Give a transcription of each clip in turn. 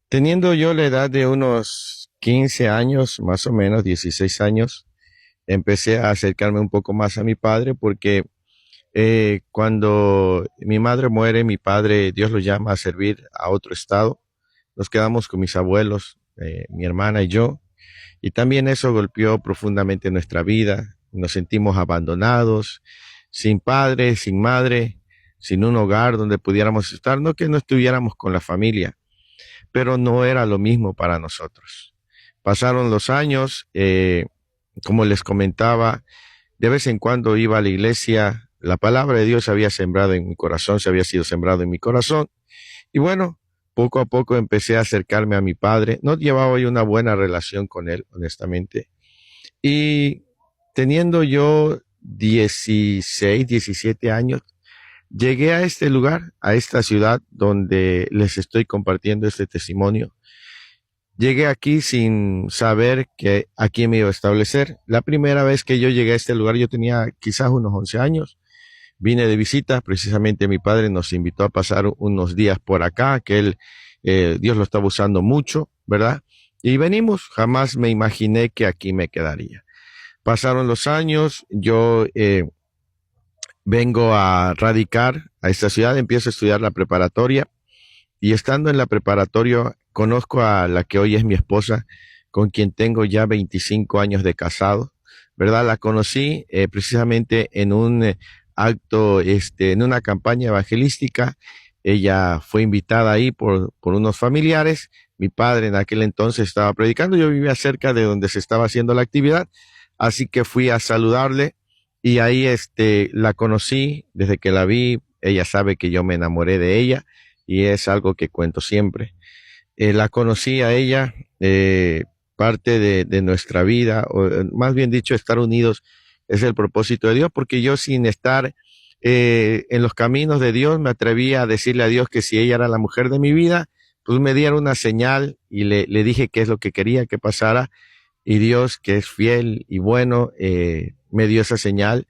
Teniendo yo la edad de unos 15 años, más o menos 16 años, empecé a acercarme un poco más a mi padre porque cuando mi madre muere, mi padre, Dios lo llama a servir a otro estado. Nos quedamos con mis abuelos, mi hermana y yo, y también eso golpeó profundamente nuestra vida. Nos sentimos abandonados, sin padre, sin madre, sin un hogar donde pudiéramos estar, no que no estuviéramos con la familia, pero no era lo mismo para nosotros. Pasaron los años, como les comentaba, de vez en cuando iba a la iglesia, la palabra de Dios había sembrado en mi corazón, se había sido sembrado en mi corazón, y bueno, poco a poco empecé a acercarme a mi padre. No llevaba yo una buena relación con él, honestamente, y teniendo yo 16, 17 años, llegué a este lugar, a esta ciudad donde les estoy compartiendo este testimonio. Llegué aquí sin saber que aquí me iba a establecer. La primera vez que yo llegué a este lugar, yo tenía quizás unos 11 años. Vine de visita, precisamente mi padre nos invitó a pasar unos días por acá, que él, Dios lo estaba usando mucho, ¿verdad? Y venimos, jamás me imaginé que aquí me quedaría. Pasaron los años, yo vengo a radicar a esta ciudad, empiezo a estudiar la preparatoria y estando en la preparatoria conozco a la que hoy es mi esposa, con quien tengo ya 25 años de casado, ¿verdad? La conocí precisamente en un acto, en una campaña evangelística. Ella fue invitada ahí por unos familiares. Mi padre en aquel entonces estaba predicando. Yo vivía cerca de donde se estaba haciendo la actividad, así que fui a saludarle y ahí la conocí. Desde que la vi, ella sabe que yo me enamoré de ella y es algo que cuento siempre. La conocí a ella, parte de nuestra vida, o más bien dicho, estar unidos es el propósito de Dios, porque yo sin estar en los caminos de Dios me atreví a decirle a Dios que si ella era la mujer de mi vida, pues me diera una señal y le dije qué es lo que quería que pasara y Dios, que es fiel y bueno, me dio esa señal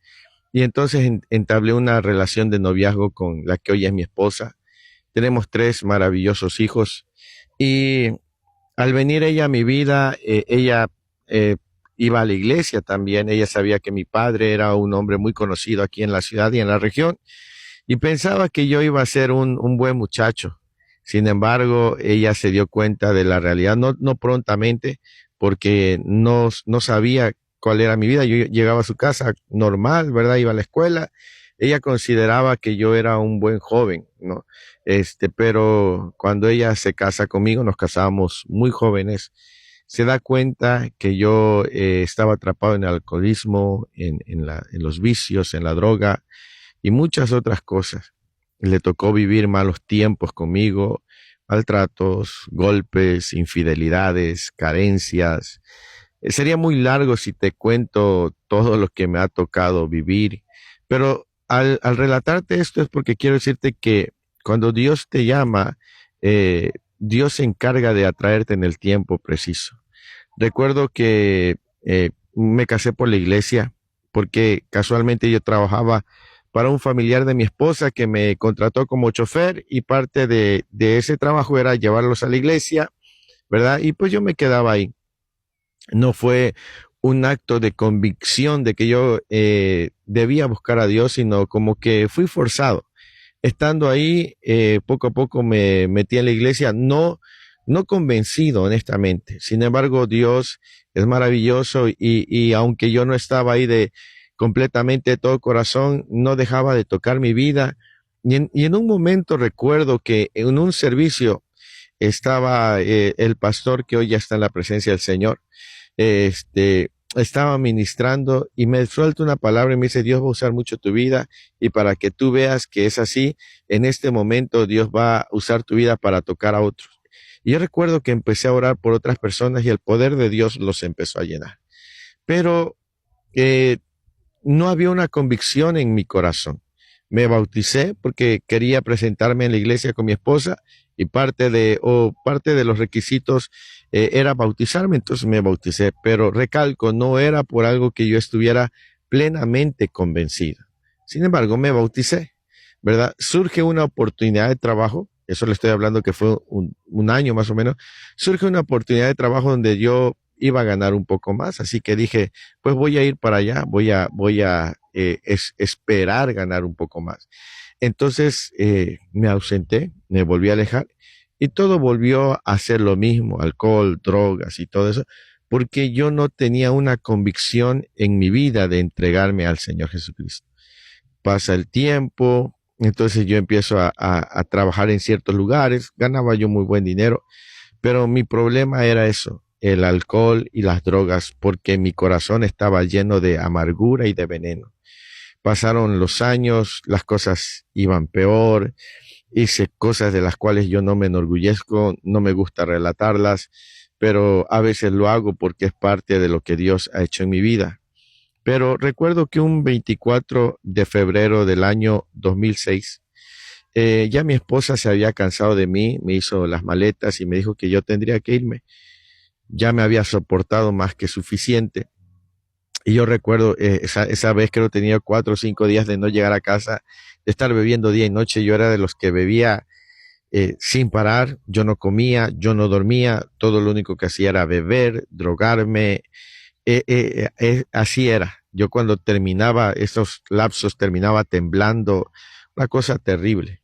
y entonces entablé una relación de noviazgo con la que hoy es mi esposa. Tenemos tres maravillosos hijos y al venir ella a mi vida, ella eh, iba a la iglesia también. Ella sabía que mi padre era un hombre muy conocido aquí en la ciudad y en la región y pensaba que yo iba a ser un buen muchacho. Sin embargo, ella se dio cuenta de la realidad, no prontamente, porque no sabía cuál era mi vida. Yo llegaba a su casa normal, ¿verdad? Iba a la escuela. Ella consideraba que yo era un buen joven, ¿no? Pero cuando ella se casa conmigo, nos casamos muy jóvenes, se da cuenta que yo estaba atrapado en el alcoholismo, en los vicios, en la droga y muchas otras cosas. Le tocó vivir malos tiempos conmigo, maltratos, golpes, infidelidades, carencias. Sería muy largo si te cuento todo lo que me ha tocado vivir, pero al relatarte esto es porque quiero decirte que cuando Dios te llama, Dios se encarga de atraerte en el tiempo preciso. Recuerdo que me casé por la iglesia porque casualmente yo trabajaba para un familiar de mi esposa que me contrató como chofer y parte de ese trabajo era llevarlos a la iglesia, ¿verdad? Y pues yo me quedaba ahí. No fue un acto de convicción de que yo debía buscar a Dios, sino como que fui forzado. Estando ahí, poco a poco me metí en la iglesia, no convencido, honestamente. Sin embargo, Dios es maravilloso y aunque yo no estaba ahí de completamente de todo corazón, no dejaba de tocar mi vida. Y en un momento recuerdo que en un servicio estaba el pastor que hoy ya está en la presencia del Señor, estaba ministrando y me suelta una palabra y me dice, Dios va a usar mucho tu vida y para que tú veas que es así, en este momento Dios va a usar tu vida para tocar a otros. Y yo recuerdo que empecé a orar por otras personas y el poder de Dios los empezó a llenar. Pero eh, no había una convicción en mi corazón. Me bauticé porque quería presentarme en la iglesia con mi esposa y parte de los requisitos era bautizarme, entonces me bauticé, pero recalco, no era por algo que yo estuviera plenamente convencido. Sin embargo, me bauticé, ¿verdad? Surge una oportunidad de trabajo. eso le estoy hablando que fue un año más o menos, surge una oportunidad de trabajo donde yo iba a ganar un poco más, así que dije, pues voy a ir para allá, voy a esperar ganar un poco más. Entonces me ausenté, me volví a alejar y todo volvió a ser lo mismo, alcohol, drogas y todo eso, porque yo no tenía una convicción en mi vida de entregarme al Señor Jesucristo. Pasa el tiempo, entonces yo empiezo a trabajar en ciertos lugares, ganaba yo muy buen dinero, pero mi problema era eso, el alcohol y las drogas, porque mi corazón estaba lleno de amargura y de veneno. Pasaron los años, las cosas iban peor, hice cosas de las cuales yo no me enorgullezco, no me gusta relatarlas, pero a veces lo hago porque es parte de lo que Dios ha hecho en mi vida. Pero recuerdo que un 24 de febrero del año 2006, ya mi esposa se había cansado de mí, me hizo las maletas y me dijo que yo tendría que irme. Ya me había soportado más que suficiente. Y yo recuerdo esa vez creo que tenía 4 o 5 días de no llegar a casa, de estar bebiendo día y noche. Yo era de los que bebía sin parar, yo no comía, yo no dormía, todo lo único que hacía era beber, drogarme, así era. Yo cuando terminaba esos lapsos terminaba temblando, una cosa terrible.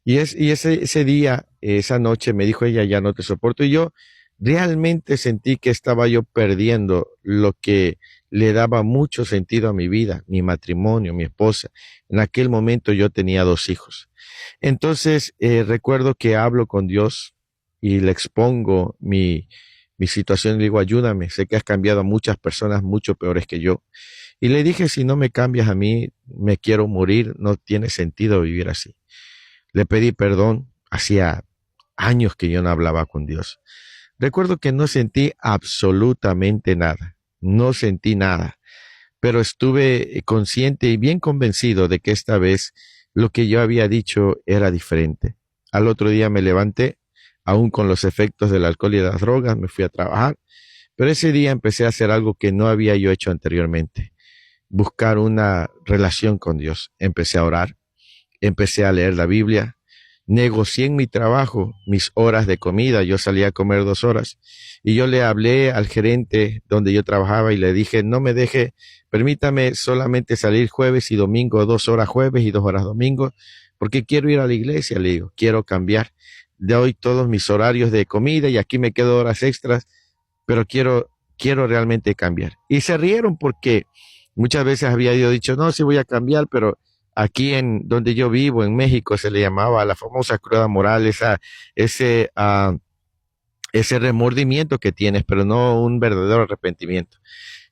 Y ese día, esa noche me dijo ella, ya no te soporto. Y yo realmente sentí que estaba yo perdiendo lo que le daba mucho sentido a mi vida, mi matrimonio, mi esposa. En aquel momento yo tenía 2 hijos. Entonces recuerdo que hablo con Dios y le expongo mi situación y le digo, ayúdame, sé que has cambiado a muchas personas mucho peores que yo. Y le dije, si no me cambias a mí, me quiero morir, no tiene sentido vivir así. Le pedí perdón, hacía años que yo no hablaba con Dios. Recuerdo que no sentí absolutamente nada, no sentí nada, pero estuve consciente y bien convencido de que esta vez lo que yo había dicho era diferente. Al otro día me levanté, aún con los efectos del alcohol y de las drogas, me fui a trabajar, pero ese día empecé a hacer algo que no había yo hecho anteriormente, buscar una relación con Dios. Empecé a orar, empecé a leer la Biblia, negocié en mi trabajo mis horas de comida. Yo salía a comer 2 horas y yo le hablé al gerente donde yo trabajaba y le dije, no me deje, permítame solamente salir jueves y domingo, 2 horas jueves y 2 horas domingo, porque quiero ir a la iglesia, le digo, quiero cambiar. De hoy todos mis horarios de comida y aquí me quedo horas extras, pero quiero realmente cambiar. Y se rieron porque muchas veces había yo dicho, no, sí voy a cambiar, pero aquí en donde yo vivo, en México, se le llamaba la famosa cruda moral, ese remordimiento que tienes, pero no un verdadero arrepentimiento.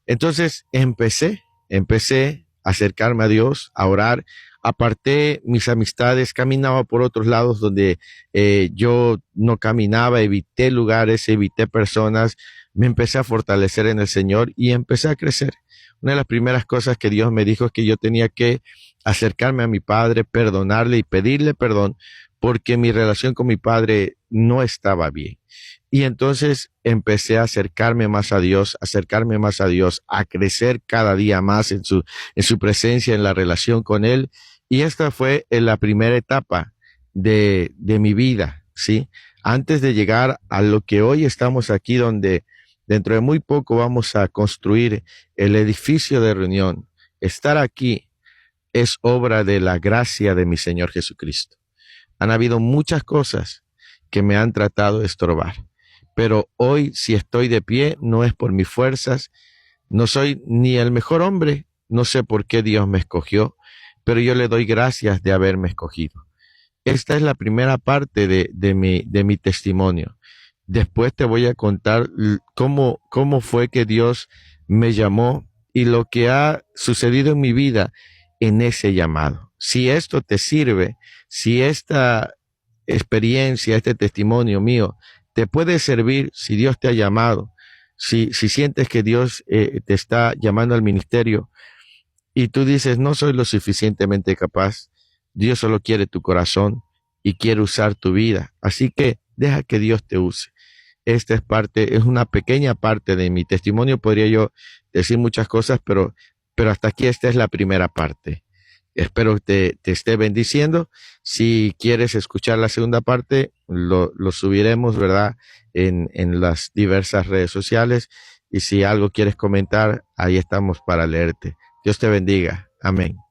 Entonces empecé a acercarme a Dios, a orar, aparté mis amistades, caminaba por otros lados donde yo no caminaba, evité lugares, evité personas, me empecé a fortalecer en el Señor y empecé a crecer. Una de las primeras cosas que Dios me dijo es que yo tenía que acercarme a mi padre, perdonarle y pedirle perdón porque mi relación con mi padre no estaba bien. Y entonces empecé a acercarme más a Dios, a crecer cada día más en su presencia, en la relación con Él. Y esta fue la primera etapa de mi vida, ¿sí? Antes de llegar a lo que hoy estamos aquí, donde dentro de muy poco vamos a construir el edificio de reunión. Estar aquí es obra de la gracia de mi Señor Jesucristo. Han habido muchas cosas que me han tratado de estorbar, pero hoy si estoy de pie no es por mis fuerzas, no soy ni el mejor hombre, no sé por qué Dios me escogió, pero yo le doy gracias de haberme escogido. Esta es la primera parte de mi testimonio. Después te voy a contar cómo fue que Dios me llamó y lo que ha sucedido en mi vida en ese llamado. Si esto te sirve, si esta experiencia, este testimonio mío te puede servir, si Dios te ha llamado, si sientes que Dios te está llamando al ministerio y tú dices, no soy lo suficientemente capaz, Dios solo quiere tu corazón y quiere usar tu vida. Así que deja que Dios te use. Esta es una pequeña parte de mi testimonio. Podría yo decir muchas cosas, pero hasta aquí esta es la primera parte. Espero que te esté bendiciendo. Si quieres escuchar la segunda parte, lo subiremos, ¿verdad? En las diversas redes sociales. Y si algo quieres comentar, ahí estamos para leerte. Dios te bendiga. Amén.